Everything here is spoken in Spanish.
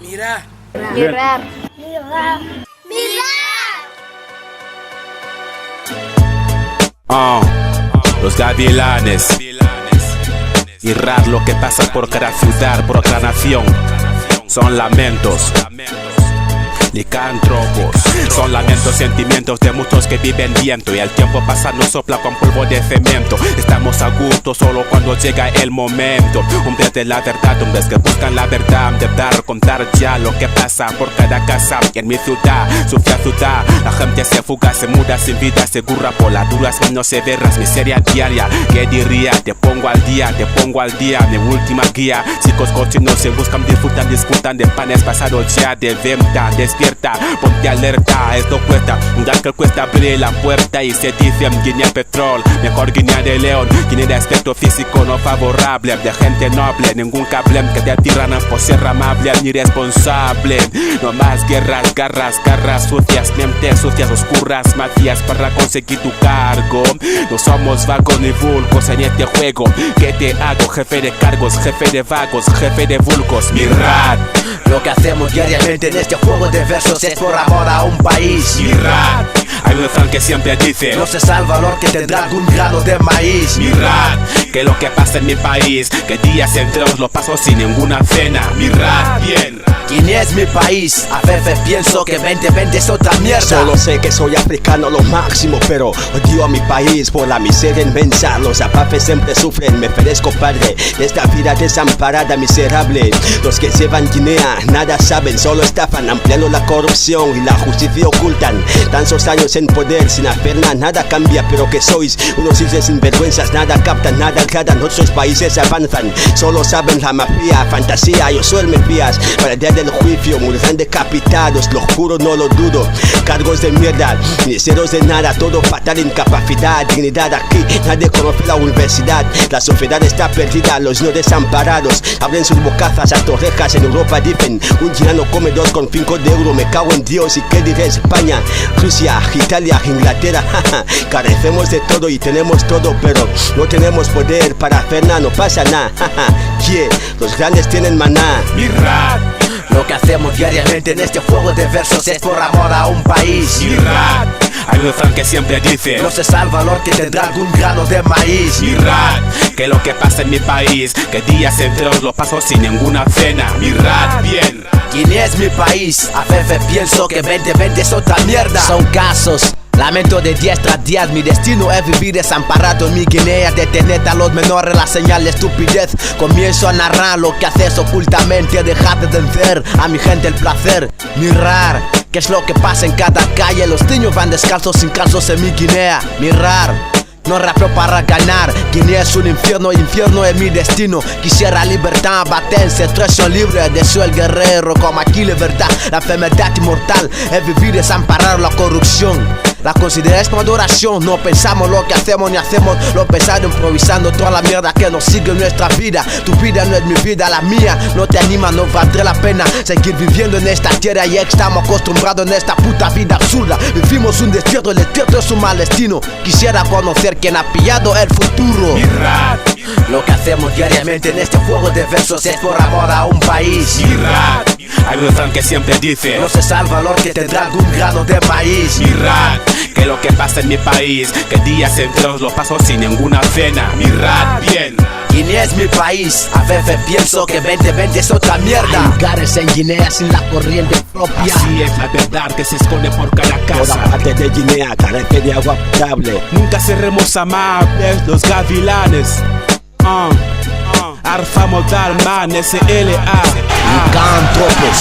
Mirar. Mirar. Mirar. Los gavilanes. Mirar lo que pasa por cada ciudad, por cada nación. Son lamentos, licántropos. Son lamentos, sentimientos de muchos que viven viento. Y el tiempo pasa, nos sopla con polvo de cemento. Estamos a gusto solo cuando llega el momento. Hombres de la verdad, hombres que buscan la verdad. De dar, contar ya lo que pasa por cada casa. En mi ciudad, sucia ciudad, la gente se fuga, se muda sin vida segura. Por las duras manos severas, miseria diaria. ¿Qué diría? Te pongo al día, mi última guía. Chicos cochinos se buscan, disfrutan de panes pasados ya de venta. Despierta, ponte alerta, esto cuesta. Un día que cuesta abrir la puerta y se dice Guinea Petrol, mejor Guinea de León. Guinea de aspecto físico no favorable, de gente noble, ningún cable que te tiranan por ser amable ni responsable. No más guerras, garras sucias, mentes sucias, oscuras, mafias para conseguir tu cargo. No somos vagos ni vulgos en este juego. ¿Qué te hago? Jefe de cargos, jefe de vagos, jefe de vulgos. Mirad lo que hacemos diariamente en este juego de versos es por amor a un país. Mirad, hay un refrán que siempre dice: no se sabe el valor que tendrá algún grano de maíz. Mirad, que lo que pasa en mi país, que días enteros lo paso sin ninguna cena. Mirad bien. Guinea es mi país, a veces pienso que 2020 es otra mierda. Solo sé que soy africano lo máximo, pero odio a mi país por la miseria inmensa. Los apafes siempre sufren, me perezco padre de esta vida desamparada, miserable. Los que llevan Guinea nada saben, solo estafan, ampliando la corrupción y la justicia ocultan. Tantos años en poder sin hacer nada cambia, pero que sois unos hijos sinvergüenzas, nada captan, nada agradan. Otros países avanzan, solo saben la mafia, fantasía. Yo soy el Mesías para el día del juicio, morirán decapitados, lo juro, no lo dudo. Cargos de mierda, miseros de nada, todo fatal, incapacidad, dignidad. Aquí nadie conoce la universidad, la sociedad está perdida, los no desamparados abren sus bocazas a torrejas. En Europa dicen, un girano come 2,5 euros, me cago en Dios. ¿Y qué diré? España, Rusia, Italia, Inglaterra, carecemos de todo y tenemos todo, pero no tenemos poder para hacer nada, no pasa nada. Yeah, los grandes tienen maná. Mirad, lo que hacemos diariamente en este juego de versos es por amor a un país. mirad, hay un refrán que siempre dice: no se sabe el valor que tendrá algún grano de maíz. mirad, que lo que pasa en mi país, que días enteros lo paso sin ninguna cena. Mirad bien. Guinea es mi país, a veces pienso que 2020 es otra mierda. Son casos, lamento de días tras días. Mi destino es vivir desamparado en mi Guinea. Detener a los menores la señal de estupidez. Comienzo a narrar lo que haces ocultamente. Dejar de vencer a mi gente el placer. Mirar qué es lo que pasa en cada calle. Los niños van descalzos sin calzos en mi Guinea. Mirar, no rapeo para ganar. Guinea es un infierno, infierno es mi destino. Quisiera libertad, batense, expresión libre. Deseo el guerrero, como aquí libertad. La enfermedad inmortal es vivir desamparado la corrupción. La consideráis como adoración. No pensamos lo que hacemos ni hacemos lo pensado, improvisando toda la mierda que nos sigue en nuestra vida. Tu vida no es mi vida, la mía no te anima, no valdrá la pena seguir viviendo en esta tierra. Ya estamos acostumbrados en esta puta vida absurda. Vivimos un destierro, el destierro es un mal destino. Quisiera conocer quién ha pillado el futuro. Mirad, lo que hacemos diariamente en este juego de versos es por amor a un país. mirad, hay un refrán que siempre dice: no se sabe el valor que tendrá algún grano de maíz. mirad, que lo que pasa en mi país, que días enteros lo paso sin ninguna cena. Mirad bien. Guinea es mi país, a veces pienso que 2020 es otra mierda. Hay lugares en Guinea sin la corriente propia. Así es la verdad que se esconde por cada Toda casa. parte de Guinea carece de agua potable. Nunca seremos amables los gavilanes. Arfa modal man, SLA. Licántropos.